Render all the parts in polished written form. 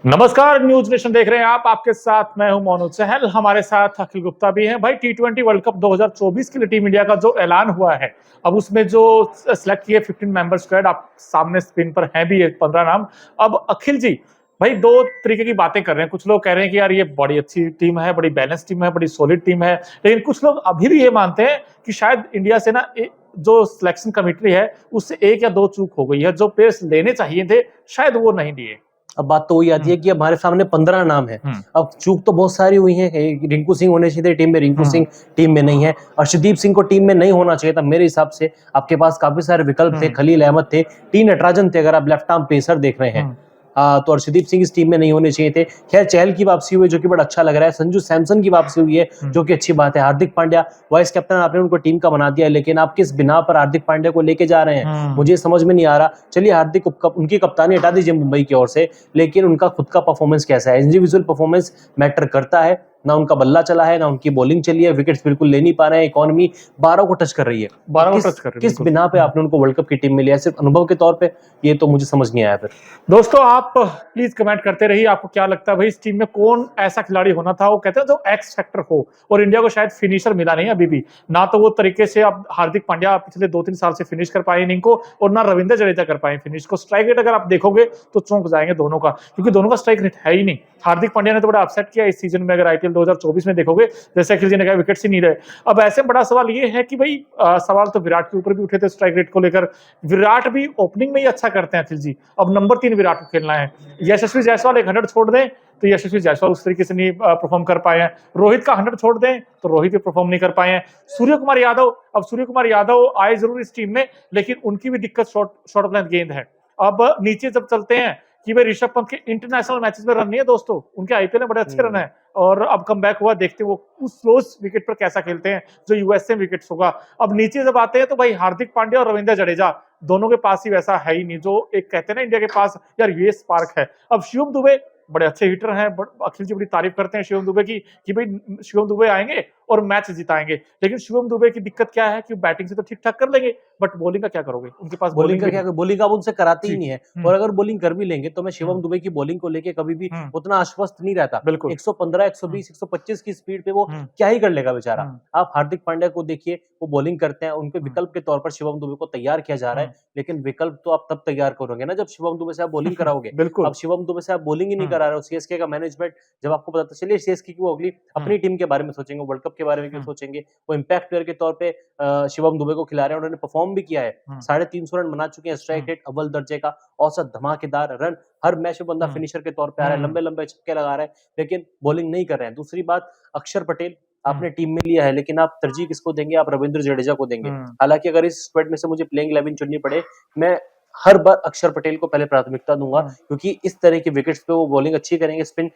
नमस्कार, news nation देख रहे हैं आप। आपके साथ मैं हूं मोनू चहल, हमारे साथ अखिल गुप्ता भी हैं। भाई टी20 वर्ल्ड कप 2024 के लिए टीम इंडिया का जो ऐलान हुआ है, अब उसमें जो सिलेक्ट किए 15 मेंबर स्क्वाड, आप सामने स्क्रीन पर हैं भी 15 नाम। अब अखिल जी, भाई दो तरीके की बातें कर रहे हैं। कुछ लोग कह रहे हैं कि यार ये बड़ी अच्छी टीम है, बड़ी बैलेंस टीम है, बड़ी सॉलिड टीम है, लेकिन कुछ लोग अभी भी ये मानते हैं कि शायद इंडिया से ना जो सिलेक्शन कमेटी है उससे एक या दो चूक हो गई है। जो प्लेयर्स लेने चाहिए थे शायद वो नहीं लिए। अब बात तो वही आती है कि हमारे सामने 15 नाम है। अब चूक तो बहुत सारी हुई है। रिंकू सिंह होने चाहिए थे टीम में, रिंकू सिंह टीम में नहीं है। अर्शदीप सिंह को टीम में नहीं होना चाहिए था मेरे हिसाब से। आपके पास काफी सारे विकल्प थे, खलील अहमद थे, टी नटराजन थे, अगर आप लेफ्ट आर्म पेसर देख रहे हैं। तो अर्शदीप सिंह इस टीम में नहीं होने चाहिए थे। खैर चहल की वापसी हुई जो कि बड़ा अच्छा लग रहा है। संजू सैमसन की वापसी हुई है जो कि अच्छी बात है। हार्दिक पांड्या वाइस कैप्टन, आपने उनको टीम का बना दिया, लेकिन आप किस बिना पर हार्दिक पांड्या को लेके जा रहे हैं मुझे समझ में नहीं आ रहा। चलिए हार्दिक उनकी कप्तानी हटा दीजिए मुंबई की ओर से, लेकिन उनका खुद का परफॉर्मेंस कैसा है? इंडिविजुअल परफॉर्मेंस मैटर करता है। ना उनका बल्ला चला है, ना उनकी बॉलिंग चली है, विकेट्स बिल्कुल ले नहीं पा रहे हैं। इकोनॉमी 12 को टच कर रही है। 12 को टच कर रही है। किस बिना पे आपने उनको वर्ल्ड कप की टीम में लिया? सिर्फ अनुभव के तौर पे? ये तो मुझे समझ नहीं आया। फिर दोस्तों आप प्लीज कमेंट करते रहिए, आपको क्या लगता है भाई इस टीम में कौन ऐसा खिलाड़ी होना था, वो कहते हैं जो एक्स फैक्टर हो। और इंडिया को शायद फिनिशर मिला नहीं अभी भी, ना तो वो तरीके से अब हार्दिक पांड्या पिछले 2-3 साल से फिनिश कर पाए इनिंग को, और ना रविंद्र जडेजा कर पाए फिनिश को। स्ट्राइक रेट अगर आप देखोगे तो चौंक जाएंगे दोनों का, क्योंकि दोनों का स्ट्राइक रेट है ही नहीं। हार्दिक पांड्या ने तो बड़ा अपसेट किया इस सीजन में, अगर आईपीएल 2024 में देखोगे, जैसे अखिल जी ने कहा विकेट्स ही नहीं रहे। अब ऐसे बड़ा सवाल ये है कि भाई सवाल तो विराट के ऊपर भी उठे थे स्ट्राइक रेट को लेकर। विराट भी ओपनिंग में ही अच्छा करते हैं अखिल जी, अब नंबर 3 विराट को खेलना है। यशस्वी जायसवाल 100 छोड़ दें तो यशस्वी जायसवाल उस तरीके से नहीं परफॉर्म कर पाए हैं। रोहित का 100 छोड़ दें तो रोहित भी परफॉर्म नहीं कर पाए हैं। सूर्य कुमार यादव, अब सूर्य कुमार यादव आए जरूर इस टीम में, लेकिन उनकी भी दिक्कत शॉर्ट ऑफ लेंथ गेंद है। अब नीचे जब चलते हैं कि भाई ऋषभ पंत के इंटरनेशनल मैचेस में रन नहीं है दोस्तों, उनके आईपीएल में बड़े अच्छे रन है, और अब कम बैक हुआ, देखते हैं वो उस स्लो विकेट पर कैसा खेलते हैं जो यूएसए विकेट होगा। अब नीचे जब आते हैं तो भाई हार्दिक पांड्या और रविंद्र जडेजा दोनों के पास ही वैसा है ही नहीं जो एक कहते हैं ना इंडिया के पास यार ये स्पार्क है। अब शिवम दुबे बड़े अच्छे हिटर हैं, अखिल जी बड़ी तारीफ करते हैं शिवम दुबे की कि भाई शिवम दुबे आएंगे और मैच जिताएंगे, लेकिन शिवम दुबे की दिक्कत क्या है कि बैटिंग से तो ठीक ठाक कर लेंगे, बट बॉलिंग का क्या करोगे? उनके पास बॉलिंग का क्या? बॉलिंग आप उनसे कराते ही नहीं है। और अगर बॉलिंग कर भी लेंगे तो मैं शिवम दुबे की बॉलिंग को लेके कभी भी उतना आश्वस्त नहीं रहता। 115, 120, 125 की स्पीड पे वो क्या ही कर लेगा बेचारा। आप हार्दिक पांड्या को देखिए, वो बॉलिंग करते हैं, उनके विकल्प के तौर पर शिवम दुबे को तैयार किया जा रहा है, लेकिन विकल्प तो आप तब तैयार करोगे ना जब शिवम दुबे से आप बॉलिंग कराओगे। अब शिवम दुबे से आप बॉलिंग ही नहीं करा रहे हो। सीएसके का मैनेजमेंट जब आपको पता, चलिए सीएसके की वो अगली अपनी टीम के बारे में सोचेंगे, वर्ल्ड कप के बारे में क्यों सोचेंगे? वो इंपैक्ट प्लेयर के तौर पे शिवम दुबे को खिला रहे हैं, उन्होंने परफॉर्म भी किया है। 350 रन बना चुके हैं, स्ट्राइक रेट अव्वल दर्जे का, औसत धमाकेदार रन, हर मैच में बंदा फिनिशर के तौर पे आ रहा है, लंबे लंबे छक्के लगा रहा है, लेकिन बॉलिंग नहीं कर रहे हैं। दूसरी बात, अक्षर पटेल आपने टीम में लिया है, लेकिन आप तरजीह किसको देंगे? आप रविंद्र जडेजा को देंगे। हालांकि अगर इस स्क्वाड में से मुझे प्लेइंग 11 चुननी पड़े, मैं हर बार अक्षर पटेल को पहले प्राथमिकता दूंगा, क्योंकि इस तरह के विकेट्स पे वो बॉलिंग अच्छी करेंगे। स्पिन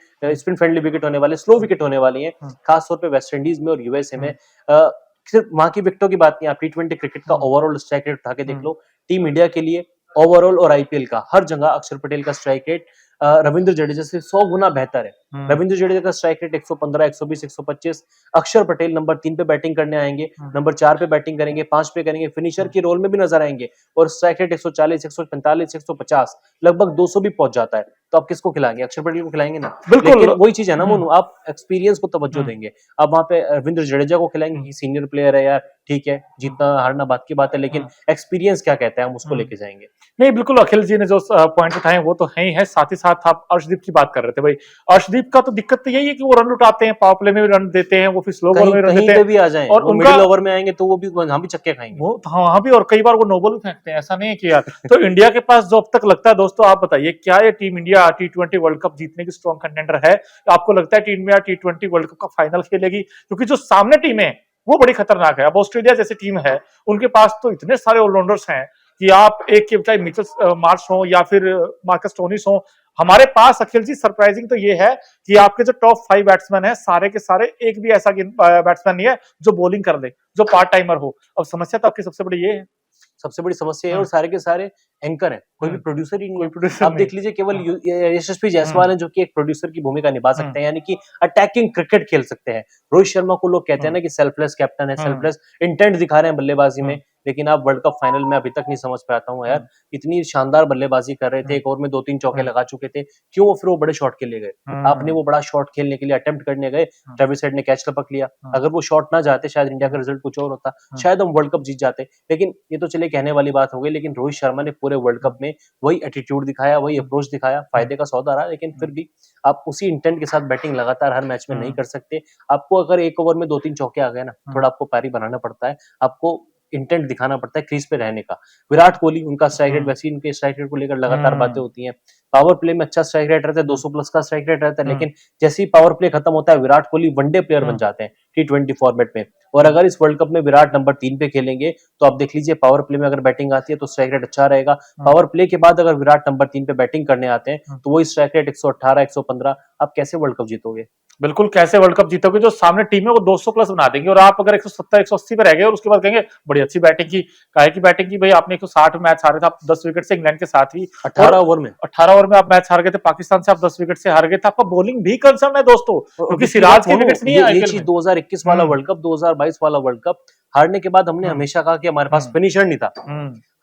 फ्रेंडली विकेट होने वाले, स्लो विकेट होने वाली हैं, खासतौर पे वेस्ट इंडीज में और यूएसए में। सिर्फ वहां की विकेटों की बात नहीं, आप टी20 क्रिकेट का ओवरऑल स्ट्राइक रेट उठा के देख लो। टीम इंडिया के लिए ओवरऑल और आईपीएल का हर जगह अक्षर पटेल का स्ट्राइक रेट रविंद्र जडेजा से 100 गुना बेहतर है। रविंद्र जडेजा का स्ट्राइक रेट 115, 120, 125। अक्षर पटेल नंबर 3 पे बैटिंग करने आएंगे, नंबर 4 पे बैटिंग करेंगे, 5 पे करेंगे, फिनिशर के रोल में भी नजर आएंगे, और स्ट्राइक रेट 140, 145, 150, लगभग 200 भी पहुंच जाता है। तो आप किसको खिलाएंगे? अक्षर पटेल को खिलाएंगे ना। लेकिन वही चीज है ना मोनू, आप एक्सपीरियंस को तवज्जो देंगे। अब वहां पे रविंद्र जडेजा को खिलाएंगे, सीनियर प्लेयर है यार, ठीक है, जीतना हारना बात की बात है, लेकिन एक्सपीरियंस क्या कहता है, हम उसको लेके जाएंगे। नहीं, बिल्कुल अखिल जी ने जो पॉइंट उठाए वो तो है ही है। साथ ही साथ आप अर्शदीप की बात कर रहे थे भाई, अर्शदीप का तो दिक्कत तो यही है कि वो रन उठाते हैं, पावर प्ले में भी रन देते हैं, वो फिर स्लो बॉल में रन देते हैं, भी आ जाए, और मिडिल ओवर में आएंगे तो वो भी वहां भी चक्के खाएंगे। वो वहां भी, और कई बार वो नो बॉल भी फेंकते हैं, ऐसा नहीं है कि यार। तो इंडिया के पास जो अब तक लगता है दोस्तों, आप बताइए क्या ये टीम इंडिया टी20 वर्ल्ड कप जीतने की स्ट्रॉन्ग कंटेंडर है? आपको लगता है टीम इंडिया टी20 वर्ल्ड कप का फाइनल खेलेगी? क्योंकि जो सामने टीम है वो बड़ी खतरनाक है। अब ऑस्ट्रेलिया जैसी टीम है, उनके पास तो इतने सारे ऑलराउंडर्स हैं कि आप एक के चाहे मिचेल मार्श हो या फिर मार्कस स्टोनिस हो। हमारे पास अखिल जी सरप्राइजिंग तो ये है कि आपके जो टॉप 5 बैट्समैन है, सारे के सारे एक भी ऐसा बैट्समैन नहीं है जो बॉलिंग कर दे, जो पार्ट टाइमर हो। अब समस्या तो आपकी सबसे बड़ी ये है, सबसे बड़ी समस्या है, और सारे के सारे एंकर हैं, कोई भी प्रोड्यूसर ही नहीं है। आप देख लीजिए, केवल यशस्वी जायसवाल हैं जो कि एक प्रोड्यूसर की भूमिका निभा सकते हैं, यानी कि अटैकिंग क्रिकेट खेल सकते हैं। रोहित शर्मा को लोग कहते हैं ना कि सेल्फलेस कैप्टन है, सेल्फलेस इंटेंट दिखा रहे हैं बल्लेबाजी में, लेकिन आप वर्ल्ड कप फाइनल में अभी तक नहीं समझ पाता हूँ यार, इतनी शानदार बल्लेबाजी कर रहे थे, एक ओवर में 2-3 चौके लगा चुके थे, क्यों वो फिर वो बड़े शॉट खेले गए? आपने वो बड़ा शॉट खेलने के लिए अटेम्प्ट करने गए, ट्रेविस हेड ने कैच लपक लिया, अगर वो शॉट ना जाते शायद इंडिया का रिजल्ट कुछ और होता, शायद हम वर्ल्ड कप जीत जाते। लेकिन ये तो चलिए कहने वाली बात हो गई, लेकिन रोहित शर्मा ने पूरे वर्ल्ड कप में वही एटीट्यूड दिखाया, वही अप्रोच दिखाया, फायदे का सौदा रहा, लेकिन फिर भी आप उसी इंटेंट के साथ बैटिंग लगातार हर मैच में नहीं कर सकते। आपको अगर एक ओवर में 2-3 चौके आ गए ना, थोड़ा आपको पारी बनाना पड़ता है, आपको इंटेंट दिखाना पड़ता है क्रीज पे रहने का। विराट कोहली, उनका स्ट्राइक रेट, वैसे ही उनके स्ट्राइक रेट को लेकर लगातार बातें होती हैं। पावर प्ले में अच्छा स्ट्राइक रेट रहता है, 200 प्लस का स्ट्राइक रेट रहता है, लेकिन जैसे ही पावर प्ले खत्म होता है, विराट कोहली वनडे प्लेयर बन जाते हैं T20 फॉर्मेट में। और अगर इस वर्ल्ड कप में विराट नंबर 3 पे खेलेंगे, तो आप देख लीजिए पावर प्ले में अगर बैटिंग आती है तो स्ट्राइक रेट अच्छा रहेगा। पावर प्ले के बाद अगर विराट नंबर 3 पे बैटिंग करने आते हैं, तो वही स्ट्राइक रेट 118, 115, आप कैसे वर्ल्ड कप जीतोगे? बिल्कुल, कैसे वर्ल्ड कप जीतोगे? जो सामने टीम है वो 200 प्लस बना देंगे और आप अगर 170 180 पे रह गए और उसके बाद कहेंगे बड़ी अच्छी बैटिंग की। काहे की बैटिंग की भाई? आपने 160 मैच हारे थे आप 10 विकेट से इंग्लैंड के साथ ही, 18 ओवर में 18 ओवर में आप मैच हार गए थे, पाकिस्तान से आप 10 विकेट से हार गए थे। आपका बॉलिंग भी कंसर्न है दोस्तों, क्योंकि सिराज के विकेट्स नहीं है ये आईपीएल चीज में। 2021 वाला वर्ल्ड कप, 2022 वाला वर्ल्ड कप हारने के बाद हमने हमेशा कहा कि हमारे पास फिनिशर नहीं था।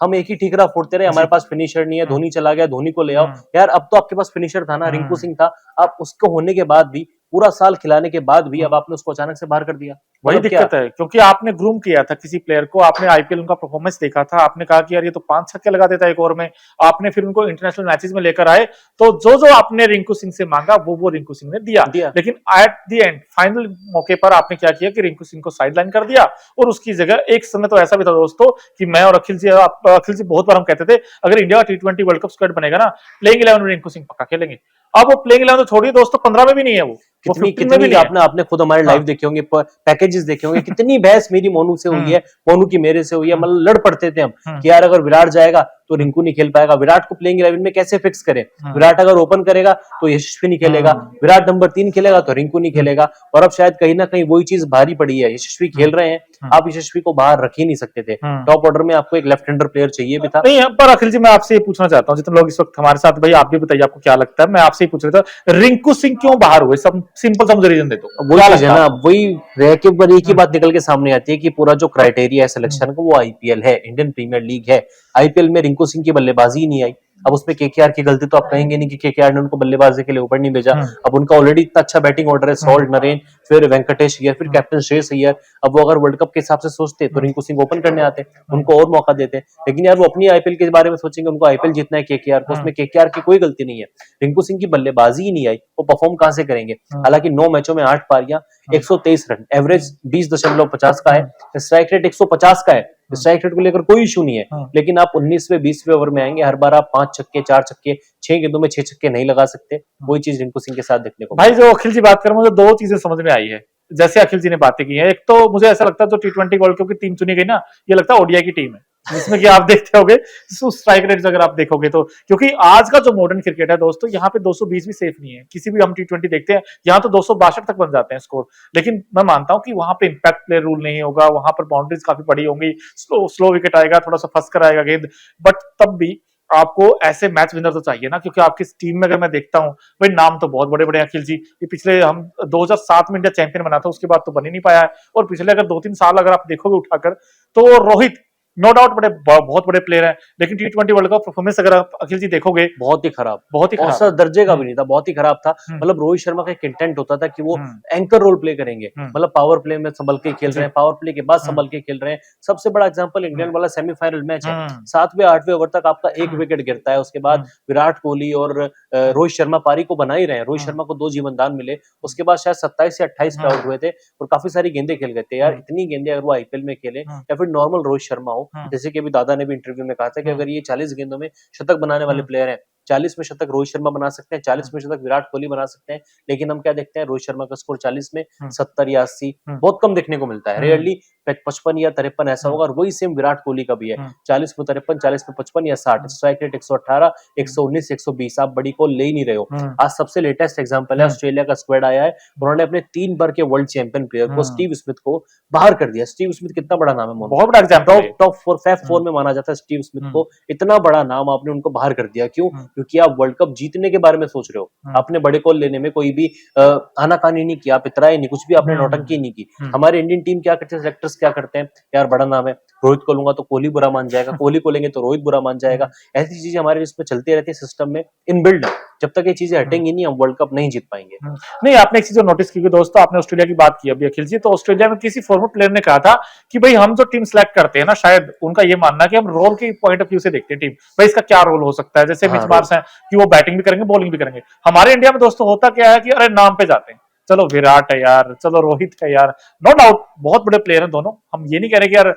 हम एक ही ठीकरा फोड़ते रहे, हमारे पास फिनिशर नहीं है, धोनी चला गया, धोनी को ले आओ। यार अब तो आपके पास फिनिशर था ना, रिंकू सिंह था। आप उसको होने के बाद भी, पूरा साल खिलाने के बाद भी अब आपने उसको अचानक से बाहर कर दिया। वही दिक्कत है, क्योंकि आपने ग्रूम किया था किसी प्लेयर को, आपने आईपीएल उनका परफॉर्मेंस देखा था, आपने कहा कि यार ये तो 5 छक्के लगा देता है एक ओवर में। आपने फिर उनको इंटरनेशनल मैचेस में लेकर आए, तो जो आपने रिंकू सिंह से मांगा वो रिंकू सिंह ने दिया। लेकिन एट द एंड फाइनल मौके पर आपने क्या किया कि रिंकू सिंह को साइडलाइन कर दिया और उसकी जगह एक समय तो ऐसा भी था दोस्तों कि मैं और अखिल जी बहुत बार हम कहते थे अगर इंडिया का T20 वर्ल्ड कप स्क्वाड बनेगा ना, प्लेइंग 11 में रिंकू सिंह पक्का खेलेंगे। अब वो प्लेइंग 11 तो छोड़िए दोस्तों, 15 में भी नहीं है वो। कितनी आपने खुद हमारे लाइव देखे होंगे, पैकेजेस देखे होंगे, कितनी बहस मेरी मोनू से हुई है, मोनू की मेरे से हुई है। मतलब लड़ पड़ते थे हम कि यार अगर विराट जाएगा तो रिंकू नहीं खेल पाएगा, विराट को प्लेइंग 11 में कैसे फिक्स करें, विराट अगर ओपन करेगा तो यशस्वी नहीं खेलेगा, विराट नंबर 3 खेलेगा तो रिंकू नहीं खेलेगा। और अब शायद कहीं ना कहीं वही चीज भारी पड़ी है, यशस्वी खेल रहे हैं, आप यशस्वी को बाहर रख ही नहीं सकते थे। टॉप ऑर्डर में आपको एक लेफ्ट हैंडर प्लेयर चाहिए भी था। नहीं, पर अखिल जी मैं आपसे ये पूछना चाहता हूँ, जितने लोग इस वक्त हमारे साथ, भाई आप भी बताइए आपको क्या लगता है। मैं आपसे ही पूछ रहा था रिंकू सिंह क्यों बाहर हुए, सब सिंपल सा मुझे रीजन दे दो। वही चीज है ना, वही रह के पर एक ही बात निकल के सामने आती है कि पूरा जो क्राइटेरिया है सिलेक्शन का, वो आईपीएल है, इंडियन प्रीमियर लीग है। आईपीएल में रिंकू सिंह की बल्लेबाजी ही नहीं आई। अब उसमें केकेआर की गलती तो आप कहेंगे नहीं कि केकेआर ने उनको बल्लेबाजी के लिए ऊपर नहीं भेजा। अब उनका ऑलरेडी इतना अच्छा बैटिंग ऑर्डर है, सॉल्ट, नरेन, फिर वेंकटेश अय्यर, फिर कैप्टन श्रेयस अय्यर। अब वो अगर वर्ल्ड कप के हिसाब से सोचते तो रिंकू सिंह ओपन करने आते, उनको और मौका देते। लेकिन यार वो अपनी आईपीएल के बारे में सोचेंगे, उनको आईपीएल जीतना है केकेआर को, उसमें केकेआर की कोई गलती नहीं है। रिंकू सिंह की बल्लेबाजी ही नहीं आई, वो परफॉर्म कहां से करेंगे? हालांकि 9 मैचों में 8 पारियां, 123 रन, एवरेज 20.50 का है, स्ट्राइक रेट 150 का है। स्ट्राइक रेट को लेकर कोई इशू नहीं है, लेकिन आप 19वें 20वें ओवर में आएंगे, हर बार आप 5 छक्के 4 छक्के 6 गेंदों में 6 छक्के नहीं लगा सकते। वही चीज रिंकू सिंह के साथ देखने को। भाई जो अखिल जी बात कर, मुझे 2 चीजें समझ में आई है जैसे अखिल जी ने बातें की है। एक तो मुझे ऐसा लगता है जो T20 वर्ल्ड कप की टीम चुनी गई ना, ये लगता है ओडीआई की टीम है, जिसमें कि आप देखते होगे स्ट्राइक रेट अगर आप देखोगे तो, क्योंकि आज का जो मॉडर्न क्रिकेट है दोस्तों, यहाँ पे 220 भी सेफ नहीं है। किसी भी हम T20 देखते हैं, यहाँ तो 262 तक बन जाते हैं स्कोर। लेकिन मैं मानता हूँ कि वहां पे इंपैक्ट प्लेयर रूल नहीं होगा, वहां पर बाउंड्रीज काफी बड़ी होंगी, स्लो विकेट आएगा, थोड़ा सा फंस कर आएगा गेंद, बट तब भी आपको ऐसे मैच विनर तो चाहिए ना, क्योंकि आपकी टीम में अगर मैं देखता हूँ भाई नाम तो बहुत बड़े बड़े अखिल जी, ये पिछले हम 2007 में इंडिया चैंपियन बना था, उसके बाद तो बन ही नहीं पाया है। और पिछले अगर 2-3 साल अगर आप देखोगे उठाकर, तो रोहित नो डाउट बहुत बड़े प्लेयर हैं, लेकिन T20 वर्ल्ड कप परफॉर्मेंस अगर आप अखिल जी देखोगे बहुत ही खराब, औसत दर्जे का भी नहीं था, बहुत ही खराब था। मतलब रोहित शर्मा का एक इंटेंट होता था कि वो एंकर रोल प्ले करेंगे, मतलब पावर प्ले में संभल के खेल रहे हैं, पावर प्ले के बाद संभल के खेल रहे हैं। सबसे बड़ा एग्जांपल इंग्लैंड वाला सेमीफाइनल मैच है, 7वें 8वें ओवर तक आपका 1 विकेट गिरता है, उसके बाद विराट कोहली और रोहित शर्मा पारी को बना ही रहे हैं। रोहित शर्मा को 2 जीवनदान मिले, उसके बाद शायद 27 या 28 पे आउट हुए थे और काफी सारी गेंदें खेल गए थे। यार इतनी गेंदें अगर वो आईपीएल में खेले या फिर नॉर्मल रोहित शर्मा हो, जैसे कि अभी दादा ने भी इंटरव्यू में कहा था कि अगर ये 40 गेंदों में शतक बनाने वाले प्लेयर हैं, 40 में शतक रोहित शर्मा बना सकते हैं, 40 में शतक विराट कोहली बना सकते हैं। लेकिन हम क्या देखते हैं, रोहित शर्मा का स्कोर 40 में 70 या 80 बहुत कम देखने को मिलता है। रेयरली 55 या 53 ऐसा होगा, और वही सेम विराट कोहली का भी है, 40 में 53, 40 में 55 या 60। Strike rate 118, 119, 120। आप बड़ी कॉल ले ही नहीं रहे हो। आज सबसे लेटेस्ट एग्जांपल है, ऑस्ट्रेलिया का स्क्वाड आया है, उन्होंने अपने 3 बार के वर्ल्ड चैंपियन प्लेयर को स्टीव स्मिथ को बाहर कर दिया। स्टीव स्मिथ कितना बड़ा नाम है, बहुत बड़ा एग्जांपल है, टॉप 4 में माना जाता है स्टीव स्मिथ को। इतना बड़ा नाम आपने उनको बाहर कर दिया, क्यों? क्योंकि आप वर्ल्ड कप जीतने के बारे में सोच रहे हो। आपने बड़े कॉल लेने में कोई भी आनाकानी नहीं किया, आप इतराए नहीं, कुछ भी आपने नौटंकी नहीं की। हमारे इंडियन टीम क्या करते हैं, सेलेक्टर्स क्या करते हैं, यार बड़ा नाम है, रोहित को लूंगा तो कोहली बुरा मान जाएगा, कोहली को लेंगे तो रोहित बुरा मान जाएगा। ऐसी चीजें हमारे इसमें चलती रहती है, सिस्टम में इनबिल्ड है। जब तक ये चीजें हटेंगी नहीं, हम वर्ल्ड कप नहीं जीत पाएंगे। नहीं, आपने एक चीज नोटिस की दोस्तों, आपने ऑस्ट्रेलिया की बात की अभी अखिल जी, तो ऑस्ट्रेलिया में किसी फॉर्मेट प्लेयर ने कहा था कि भाई हम जो टीम सेलेक्ट करते हैं ना, शायद उनका ये मानना है कि हम रोल के पॉइंट ऑफ व्यू से देखते हैं टीम, भाई इसका क्या रोल हो सकता है। जैसे मिच मार्श है कि वो बैटिंग भी करेंगे बॉलिंग भी करेंगे। हमारे इंडिया में दोस्तों होता क्या है कि अरे नाम पे जाते हैं, चलो विराट है यार, चलो रोहित है यार, नो डाउट बहुत बड़े प्लेयर हैं दोनों, हम ये नहीं कह रहे कि यार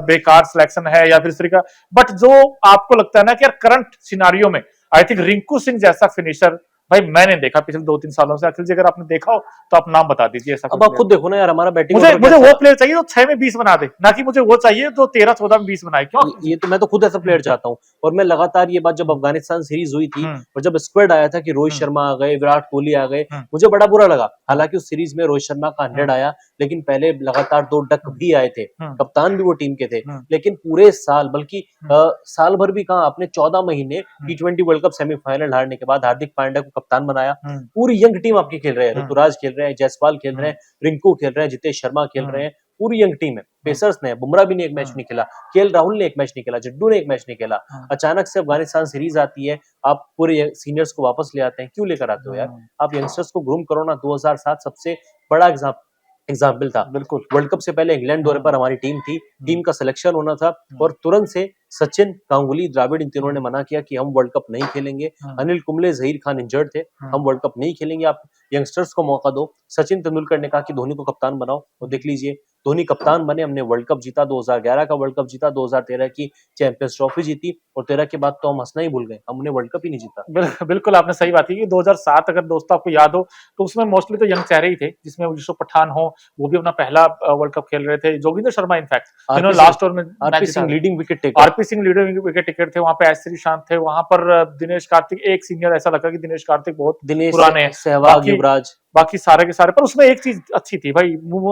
बेकार सिलेक्शन है या फिर इस तरीका, बट जो आपको लगता है ना कि यार करंट सिनारियो में आई थिंक रिंकू सिंह जैसा फिनिशर भाई मैंने देखा पिछले 2-3 सालों से। अखिल जी अगर आपने देखा हो तो आप नाम बता दीजिए ऐसा। अब आप खुद देखो ना यार, हमारा बैटिंग मुझे वो प्लेयर चाहिए जो 6 में 20 बना दे, ना कि मुझे वो चाहिए जो 13-14 में 20 बनाए। क्यों? ये तो मैं तो खुद ऐसा प्लेयर चाहता हूँ। और मैं लगातार ये बात, जब अफगानिस्तान सीरीज हुई थी और जब स्क्वाड आया था कि रोहित शर्मा आ गए, विराट कोहली आ गए, मुझे बड़ा बुरा लगा। हालांकि उस सीरीज में रोहित शर्मा का 100 आया, लेकिन पहले लगातार 2 डक भी आए थे, कप्तान भी वो टीम के थे। लेकिन पूरे साल, बल्कि साल भर भी कहा, आपने 14 महीने T20 वर्ल्ड कप सेमीफाइनल हारने के बाद हार्दिक पांड्या को कप्तान बनाया। पूरी यंग टीम आपकी खेल रहे हैं, ऋतुराज खेल रहे हैं, जायसवाल खेल रहे हैं, रिंकू खेल रहे हैं, जितेश शर्मा खेल रहे हैं, पूरी यंग टीम है। पेसर्स ने, बुमराह भी ने एक मैच नहीं खेला, केएल राहुल ने एक मैच नहीं खेला, जड्डू ने एक मैच नहीं खेला। अचानक से अफगानिस्तान सीरीज आती है, आप पूरे सीनियर्स को वापस ले आते हैं। क्यों लेकर आते हो यार? आप यंगस्टर्स को ग्रूम करो ना। 2007 सबसे बड़ा एग्जाम्पल था। बिल्कुल, वर्ल्ड कप से पहले इंग्लैंड दौरे पर हमारी टीम थी, टीम का सिलेक्शन होना था और तुरंत से सचिन, गांगुली, द्रविड़, इन तीनों ने मना किया कि हम वर्ल्ड कप नहीं खेलेंगे। अनिल कुंबले, जहीर खान इंजर्ड थे, हम वर्ल्ड कप नहीं खेलेंगे, आप यंगस्टर्स को मौका दो। सचिन तेंदुलकर ने कहा कि धोनी को कप्तान बनाओ, और देख लीजिए धोनी कप्तान बने, हमने वर्ल्ड कप जीता, 2011 का वर्ल्ड कप जीता, 2013 की चैंपियंस ट्रॉफी जीती, और 13 के बाद तो हम हंसना ही भूल गए, हमने वर्ल्ड कप ही नहीं जीता। बिल्कुल आपने सही बात की कि 2007 अगर दोस्तों आपको याद हो तो उसमें मोस्टली तो यंग चेहरे ही थे, जिसमें यूसुफ पठान हो, वो भी अपना पहला वर्ल्ड कप खेल रहे थे, जोगिंदर शर्मा इनफैक्ट जिन्होंने लास्ट ओवर में RP Singh leading wicket taker, RP Singh leading wicket taker थे, वहां पे एस श्रीशांत थे, वहां पर दिनेश कार्तिक एक सीनियर, ऐसा लगा कि दिनेश कार्तिक बहुत पुराने, सहवाग, युवराज, बाकी सारे के सारे। पर उसमें एक चीज अच्छी थी भाई,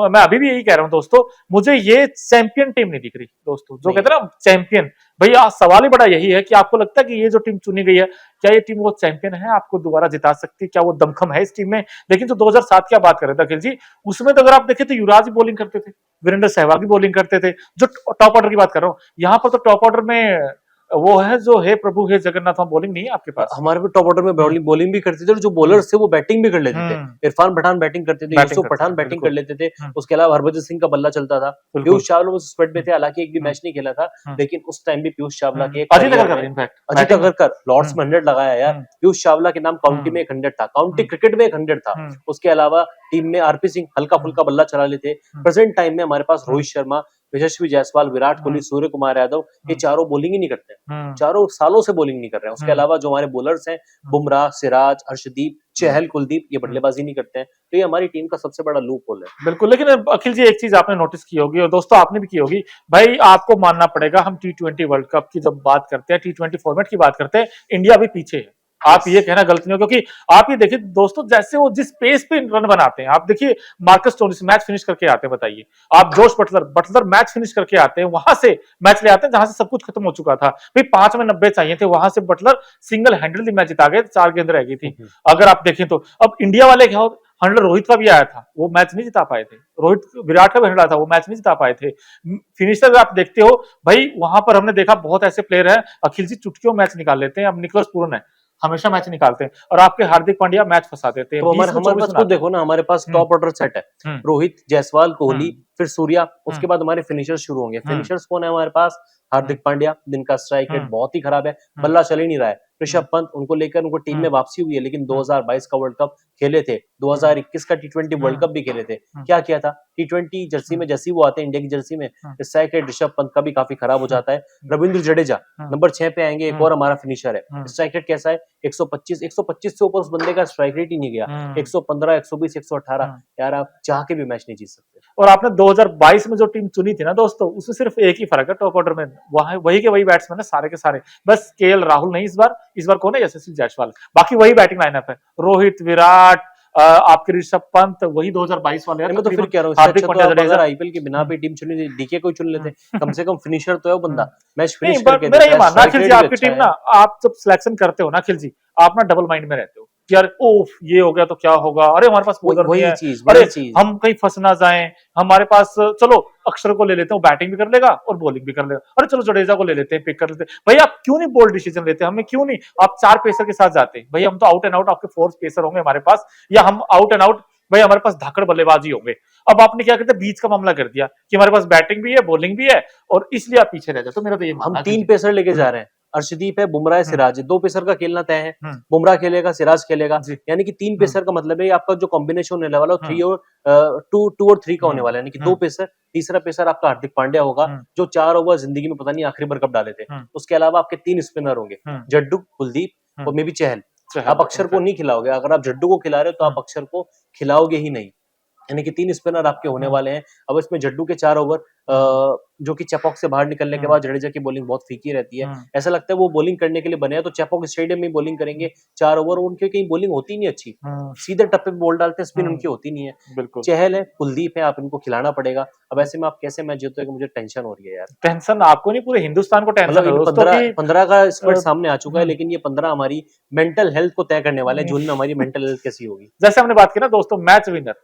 मैं अभी भी यही कह रहा हूं दोस्तों, मुझे ये चैंपियन टीम नहीं दिख रही दोस्तों, जो कहते हैं ना चैंपियन। भैया सवाल ही बड़ा यही है कि आपको लगता है कि ये जो टीम चुनी गई है, क्या ये टीम वो चैंपियन है, आपको दोबारा जिता सकती है, क्या वो दमखम है इस टीम में? लेकिन जो 2007 की बात कर रहे थे अखिल जी, उसमें तो अगर आप देखें तो युवराज भी बॉलिंग करते थे, वीरेंद्र सहवाग भी बॉलिंग करते थे, जो टॉप ऑर्डर की बात कर रहा हूँ। यहाँ पर तो टॉप ऑर्डर में वो है जो हे प्रभु हे जगन्नाथ, बॉलिंग नहीं है आपके पास। हमारे भी टॉप ऑर्डर में बॉलिंग भी करते थे, और जो बॉलर्स थे वो बैटिंग भी कर लेते थे। इरफान पठान बैटिंग करते थे, यूसुफ पठान बैटिंग कर लेते थे, उसके अलावा हरभजन सिंह का बल्ला चलता था, पीयूष चावला उस स्क्वाड में थे, हालांकि एक भी मैच नहीं खेला था, लेकिन उस टाइम भी पीयूष चावला के अजीत अगरकर लॉर्ड्स में 100 लगाया यार। पीयूष चावला के नाम काउंटी में एक 100 था, काउंटी क्रिकेट में एक 100 था। उसके अलावा टीम में आरपी सिंह हल्का फुल्का बल्ला चला लेते। प्रेजेंट टाइम में हमारे पास रोहित शर्मा, यशस्वी जायसवाल, विराट कोहली, सूर्य कुमार यादव, ये चारों बॉलिंग ही नहीं करते हैं, चारों सालों से बॉलिंग नहीं कर रहे हैं। उसके अलावा जो हमारे बॉलर्स हैं, बुमराह, सिराज, अर्शदीप, चहल, कुलदीप, ये बल्लेबाजी नहीं करते हैं, तो ये हमारी टीम का सबसे बड़ा लूप होल है। बिल्कुल, लेकिन अखिल जी एक चीज आपने नोटिस की होगी और दोस्तों आपने भी की होगी, भाई आपको मानना पड़ेगा, हम T20 वर्ल्ड कप की जब बात करते हैं, T20 फॉर्मेट की बात करते हैं, इंडिया भी पीछे है। आप ये कहना गलत नहीं हो, क्योंकि आप ये देखिए दोस्तों, जैसे वो जिस पेस पे रन बनाते हैं, आप देखिए मार्कस स्टोनिस मैच फिनिश करके आते हैं, बताइए आप जोश बटलर मैच फिनिश करके आते हैं, वहां से मैच ले आते हैं जहां से सब कुछ खत्म हो चुका था, भाई 5 में 90 चाहिए थे, वहां से बटलर सिंगल हैंडली मैच जिता गए, 4 गेंद रह गई थी। अगर आप देखें तो अब इंडिया वाले क्या हो, 100 रोहित का भी आया था, वो मैच नहीं जिता पाए थे, रोहित विराट का भी 100 था, वो मैच नहीं जिता पाए थे। फिनिशर आप देखते हो भाई, वहां पर हमने देखा बहुत ऐसे प्लेयर हैं, अखिल जी चुटकियों मैच निकाल लेते हैं। अब निकोलस पूरन है, हमेशा मैच निकालते हैं, और आपके हार्दिक पांड्या मैच फंसा देते हैं। तो हमारे पास खुद देखो ना, हमारे पास टॉप ऑर्डर सेट है, रोहित, जायसवाल, कोहली, फिर सूर्या, उसके बाद हमारे फिनिशर्स शुरू होंगे। फिनिशर्स कौन है हमारे पास? हार्दिक पांड्या, जिनका स्ट्राइक रेट बहुत ही खराब है, बल्ला चल ही नहीं रहा है। ऋषभ पंत, उनको लेकर उनको टीम में वापसी हुई है, लेकिन 2022 का वर्ल्ड कप खेले थे, 2021 का T20 वर्ल्ड कप भी खेले थे, क्या किया था? T20 जर्सी में जैसी वो आते हैं, इंडिया की जर्सी में, स्ट्राइक रेट ऋषभ पंत का भी काफी खराब हो जाता है। रविंद्र जडेजा नंबर 6 पे आएंगे, एक और हमारा फिनिशर है, स्ट्राइक रेट कैसा है? 125 से ऊपर उस बंदे का स्ट्राइक रेट ही नहीं गया, 115, 120, 118। यार आप चाह के भी मैच नहीं जीत सकते। और आपने 2022 में जो टीम चुनी थी ना दोस्तों, उसमें सिर्फ एक ही फर्क है टॉप ऑर्डर में, वही के वही बैट्समैन है सारे के सारे, बस केएल राहुल नहीं, इस बार कौन है? यशस्वी जायसवाल, बाकी वही बैटिंग लाइनअप है, रोहित, विराट, आपके ऋषभ पंत वही 2022 वाले मैं तो फिर कह रहा हूँ हार्दिक अच्छा तो पांड्या, अगर आईपीएल के बिना पे टीम चुनी डीके को चुन लेते, कम से कम फिनिशर तो है वो बंदा, मैच नहीं, फिनिश बट करके मेरा देता ये है, मानना स्ट्राइक अखिल जी, रेट भी आपकी अच्छा टीम है। ना, आप जब सिलेक्शन करते हो ना अखिल जी, आप ना डबल माइंड में रहते हो कि यार ओफ ये हो गया तो क्या होगा, अरे हमारे पास बॉलर नहीं है, अरे वही चीज हम कहीं फंस ना जाएं, हमारे पास चलो अक्षर को ले लेते हैं, बैटिंग भी कर लेगा और बॉलिंग भी कर लेगा, अरे चलो जडेजा को ले लेते हैं, पिक कर लेते हैं। भाई आप क्यों नहीं बोल्ड डिसीजन लेते, हमें क्यों नहीं आप 4 पेसर के साथ जाते हैं? भाई हम तो आउट एंड आउट आपके 4 पेसर होंगे हमारे पास, या हम आउट एंड आउट भाई हमारे पास धाकड़ बल्लेबाजी होंगे। अब आपने क्या कहते हैं बीच का मामला कर दिया कि हमारे पास बैटिंग भी है बॉलिंग भी है और इसलिए आप पीछे रह जाते। तो मेरा तो ये हम मानना है 3 पेसर लेके जा रहे हैं, अर्शदीप है, बुमराह है, सिराज है, 2 पेसर का खेलना तय है, बुमराह खेलेगा, सिराज खेलेगा, यानी कि 3 पेसर का मतलब है आपका जो कॉम्बिनेशन होने वाला है 3 और 2 और 3 का होने वाला है, यानी कि 2 पेसर, तीसरा पेसर आपका हार्दिक पांड्या होगा जो 4 ओवर जिंदगी में पता नहीं आखिरी बार कब डाले थे। उसके अलावा आपके 3 स्पिनर होंगे, जड्डू, कुलदीप और मे बी चहल। आप अक्षर को नहीं खिलाओगे, अगर आप जड्डू को खिला रहे हो तो आप अक्षर को खिलाओगे ही नहीं, यानी कि 3 स्पिनर आपके होने वाले हैं। अब इसमें जड्डू के 4 ओवर जो कि चेपॉक से बाहर निकलने के बाद जडेजा की बॉलिंग बहुत फीकी रहती है, ऐसा लगता है वो बॉलिंग करने के लिए बने हैं तो चेपॉक स्टेडियम में बॉलिंग करेंगे 4 ओवर, उनके कहीं बॉलिंग होती नहीं अच्छी, सीधे टप्पे पे बॉल डालते हैं, स्पिन उनकी होती नहीं है। चहल है, कुलदीप है, आप इनको खिलाना पड़ेगा। अब ऐसे में आप कैसे मैच जीतोगे, मुझे टेंशन हो रही है यार। टेंशन आपको नहीं, पूरे हिंदुस्तान को टेंशन है मतलब दोस्तों की 15 का स्प्लिट सामने आ चुका है, लेकिन ये 15 हमारी मेंटल हेल्थ को तय करने वाले हैं, जून में हमारी मेंटल हेल्थ कैसी होगी। जैसे हमने बात की ना दोस्तों, मैच विनर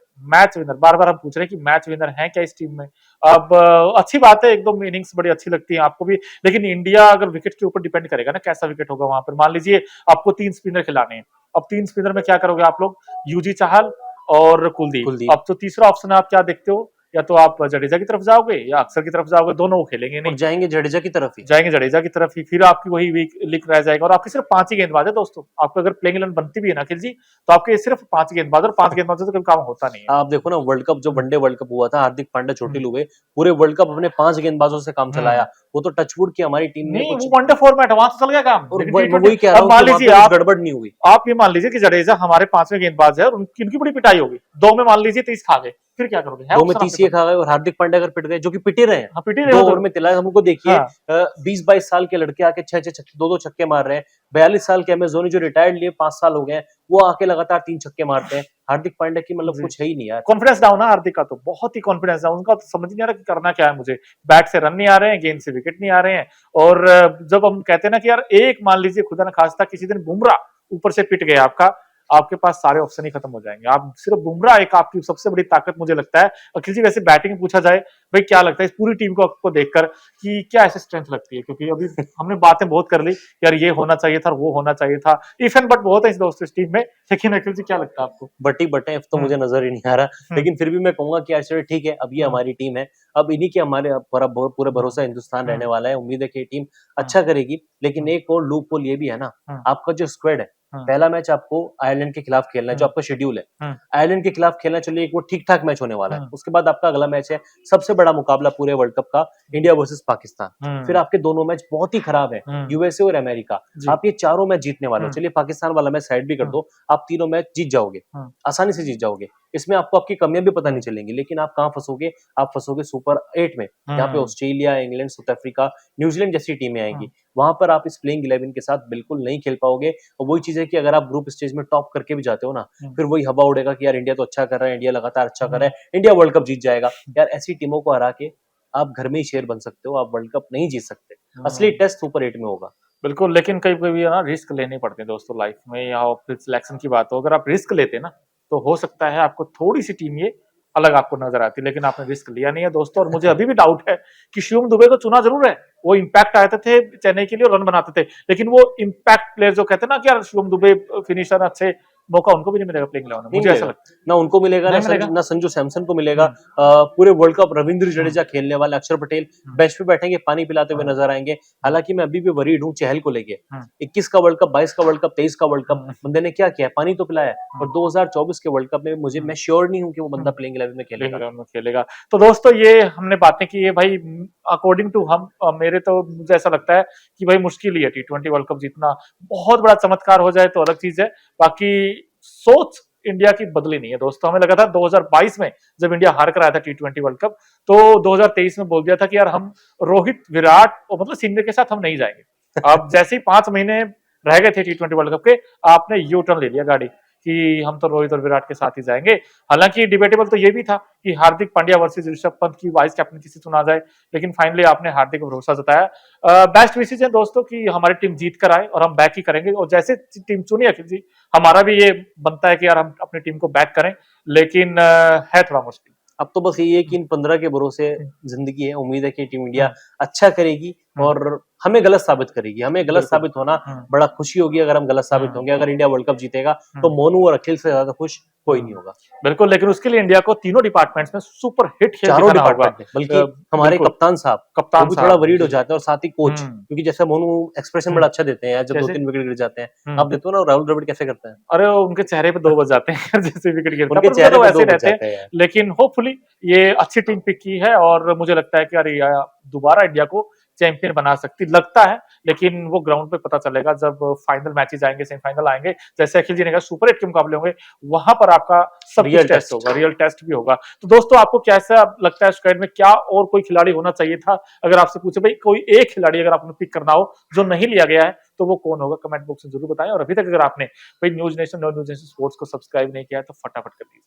बार बार हम पूछ रहे हैं कि मैच विनर है क्या इस टीम में। अब अच्छी बात है, एक दो इनिंग्स बड़ी अच्छी लगती है आपको भी, लेकिन इंडिया अगर विकेट के ऊपर डिपेंड करेगा ना कैसा विकेट होगा वहां पर। मान लीजिए आपको 3 स्पिनर खिलाने हैं, अब 3 स्पिनर में क्या करोगे आप लोग, यूजी चाहल और कुलदीप। अब तो तीसरा ऑप्शन आप क्या देखते हो, या तो आप जडेजा की तरफ जाओगे या अक्षर की तरफ जाओगे, दोनों वो खेलेंगे नहीं, जाएंगे जडेजा की तरफ ही, जाएंगे जडेजा की तरफ ही, फिर आपकी वही वीक लिक रह जाएगा। और आपके सिर्फ 5 ही गेंदबाज है दोस्तों, आपको अगर प्लेइंग 11 बनती भी है ना अखिल जी, तो आपके सिर्फ 5 गेंदबाज, और 5 गेंदबाजों से कभी काम होता नहीं है। आप देखो ना वर्ल्ड कप, जो वनडे वर्ल्ड कप हुआ था, हार्दिक पांड्या चोटिल हुए, पूरे वर्ल्ड कप अपने 5 गेंदबाजों से काम चलाया, वो तो टचवुड की हमारी टीम ने नहीं, कुछ, वो वनडे फॉर्मेट है, वहां तो चल गया काम। और मैं वही कह रहा हूँ मान कि लीजिए वहां पे आप कुछ गड़बड़ नहीं हुई। आप ये मान लीजिए कि जडेजा हमारे 5वें गेंदबाज है और उनकी बड़ी पिटाई होगी, 2 में मान लीजिए 30 खा गए, फिर क्या करोगे? 2 में 30 खा गए और हार्दिक पांड्या अगर पिट गए, जो कि पिटे रहे हैं, हाँ, पिट ही 2 रहे हो ओवर तो। में तिलाया। हमको देखिए हाँ। 20-22 साल के लड़के आके 6-6 2-2 छक्के मार रहे हैं, 42 साल के एमएस धोनी जो रिटायर्ड लिए 5 साल हो गए, वो आके लगातार 3 छक्के मारते हैं। हार्दिक पांड्या की मतलब कुछ है ही नहीं यार। कॉन्फिडेंस डाउन है हार्दिक का, तो बहुत ही कॉन्फिडेंस डाउन, उनका तो समझ नहीं आ रहा कि करना क्या है मुझे। बैट से रन नहीं आ रहे हैं, गेंद से विकेट नहीं आ रहे हैं, और जब हम कहते हैं ना कि यार एक मान लीजिए खुदा न खास्ता किसी दिन बुमराह ऊपर से पिट गया आपका, आपके पास सारे ऑप्शन ही खत्म हो जाएंगे। आप सिर्फ बुमराह एक आपकी सबसे बड़ी ताकत मुझे लगता है। अखिल जी वैसे बैटिंग में पूछा जाए, भाई क्या लगता है इस पूरी टीम को आपको देखकर कि क्या ऐसे स्ट्रेंथ लगती है? क्योंकि अभी हमने बातें बहुत कर ली, यार ये होना चाहिए था, वो होना चाहिए था, इफ एंड बट बहुत है इस दोस्तों इस टीम में, लेकिन अखिल जी क्या लगता है आपको? बटी बटे तो मुझे नजर ही नहीं आ रहा, लेकिन फिर भी मैं कहूंगा कि यार ठीक है, अब ये हमारी टीम है, अब इन्हीं के हमारे पूरे भरोसा हिंदुस्तान रहने वाला है। उम्मीद है कि टीम अच्छा करेगी, लेकिन एक और लूप होल ये भी है ना, आपका जो स्क्वाड है, पहला मैच आपको आयरलैंड के खिलाफ खेलना है, जो आपका शेड्यूल है, आयरलैंड के खिलाफ खेलना, चलिए एक वो ठीक ठाक मैच होने वाला है। उसके बाद आपका अगला मैच है सबसे बड़ा मुकाबला पूरे वर्ल्ड कप का, इंडिया वर्सेस पाकिस्तान। फिर आपके दोनों मैच बहुत ही खराब है, यूएसए और अमेरिका। आप ये चारों मैच जीतने वाले हो, चलिए पाकिस्तान वाला मैच साइड भी कर दो, आप तीनों मैच जीत जाओगे, आसानी से जीत जाओगे। इसमें आपको आपकी कमियां भी पता नहीं चलेंगी, लेकिन आप कहाँ फंसोगे, आप फंसोगे सुपर 8 में, जहाँ पे Australia, England, south Africa, New Zealand जैसी टीमें आएंगी। वहां पर आप इस प्लेइंग 11 के साथ बिल्कुल नहीं खेल पाओगे। और वही चीज है कि अगर आप ग्रुप स्टेज में टॉप करके भी जाते हो ना, फिर वही हवा उड़ेगा कि यार इंडिया तो अच्छा कर रहा है, इंडिया लगातार अच्छा कर रहा है, इंडिया वर्ल्ड कप जीत जाएगा। यार ऐसी टीमों को हरा के आप घर में ही शेर बन सकते हो, आप वर्ल्ड कप नहीं जीत सकते। असली टेस्ट सुपर 8 में होगा। बिल्कुल, लेकिन कभी कभी ना रिस्क लेने पड़ते हैं दोस्तों लाइफ में, या फिर सिलेक्शन की बात हो, अगर आप रिस्क लेते हैं ना तो हो सकता है आपको थोड़ी सी टीम ये अलग आपको नजर आती है, लेकिन आपने रिस्क लिया नहीं है दोस्तों। और मुझे अभी भी डाउट है कि शिवम दुबे को चुना जरूर है, वो इम्पैक्ट आए थे चेन्नई के लिए और रन बनाते थे, लेकिन वो इम्पैक्ट प्लेयर जो कहते हैं ना कि यार शिवम दुबे फिनिशर अच्छे, मौका उनको भी नहीं मिलेगा प्लेइंग 11 में, मुझे ऐसा लगता है। ना उनको मिलेगा, ना संजू सैमसन को मिलेगा। पूरे वर्ल्ड कप रविंद्र जडेजा खेलने वाले, अक्षर पटेल बेंच पे बैठेंगे, पानी पिलाते हुए नजर आएंगे। हालांकि मैं अभी भी वरीड हूँ चहल को लेके, 21 का वर्ल्ड कप, 22 का वर्ल्ड कप, 23 का वर्ल्ड कप, बंदे ने क्या किया, पानी तो पिलाया। और 2024 के वर्ल्ड कप में मैं श्योर नहीं हूँ कि वो बंदा प्लेइंग 11 में खेलेगा। तो दोस्तों ये हमने बातें की है भाई, अकॉर्डिंग टू हम, मेरे तो मुझे ऐसा लगता है कि भाई मुश्किल ही है T20 वर्ल्ड कप जीतना। बहुत बड़ा चमत्कार हो जाए तो अलग चीज है, बाकी सोच इंडिया की बदली नहीं है दोस्तों। हमें लगा था 2022 में जब इंडिया हार कर आया था T20 वर्ल्ड कप, तो 2023 में बोल दिया था कि यार हम रोहित, विराट और मतलब सीनियर के साथ हम नहीं जाएंगे। अब जैसे ही 5 महीने रह गए थे T20 वर्ल्ड कप के, आपने यू टर्न ले लिया गाड़ी कि हम तो रोहित और विराट के साथ ही जाएंगे। हालांकि डिबेटेबल तो ये भी था कि हार्दिक पांड्या वर्सेस ऋषभ पंत की वाइस कैप्टनसी से चुना जाए, लेकिन फाइनली आपने हार्दिक को भरोसा जताया। बेस्ट विशेज है दोस्तों कि हमारी टीम जीत कर आए और हम बैक ही करेंगे, और जैसे टीम चुनी अखिल जी, हमारा भी ये बनता है कि यार हम अपनी टीम को बैक करें, लेकिन है थोड़ा मुश्किल। अब तो बस यही है कि इन 15 के भरोसे जिंदगी है। उम्मीद है कि टीम इंडिया अच्छा करेगी और हमें गलत साबित करेगी। हमें गलत साबित होना बड़ा खुशी होगी अगर हम गलत साबित होंगे। अगर इंडिया वर्ल्ड कप जीतेगा तो मोनू और अखिल से ज्यादा खुश कोई नहीं होगा। बिल्कुल, लेकिन उसके लिए इंडिया को तीनों डिपार्टमेंट्स में सुपर हिट खेल चारों दिखाना होगा। डिपार्टमेंट में, बल्कि हमारे कप्तान साहब वो भी थोड़ा वरीड हो जाते हैं, और साथ ही कोच, क्योंकि जैसे मोनू एक्सप्रेशन बड़ा अच्छा देते हैं जब 2-3 विकेट गिर जाते हैं। आप देखते हो ना राहुल द्रविड़ कैसे करते हैं। अरे उनके चेहरे पे 2 बज जाते हैं जैसे विकेट गिरता है, उनके पर चेहरे तो पे ऐसे 2 ही बज रहते जाते हैं। हैं। लेकिन होपफुली ये अच्छी टीम पिक की है और मुझे लगता है कि अरे यार दोबारा इंडिया को चैंपियन बना सकती लगता है, लेकिन वो ग्राउंड पे पता चलेगा जब फाइनल मैचेस आएंगे, सेमीफाइनल आएंगे। जैसे अखिल जी ने कहा सुपर हिट के मुकाबले होंगे, वहां पर आपका सब रियल कुछ टेस्ट टेस्ट होगा, रियल टेस्ट भी होगा। तो दोस्तों आपको कैसा लगता है स्क्वाड में क्या और कोई खिलाड़ी होना चाहिए था? अगर आपसे पूछे भाई कोई एक खिलाड़ी अगर आपने पिक करना हो जो नहीं लिया गया है तो वो कौन होगा, कमेंट बॉक्स में जरूर बताएं। और अभी तक अगर आपने भाई न्यूज नेशन और न्यूज नेशन स्पोर्ट्स को सब्सक्राइब नहीं किया है तो फटाफट कर दीजिए।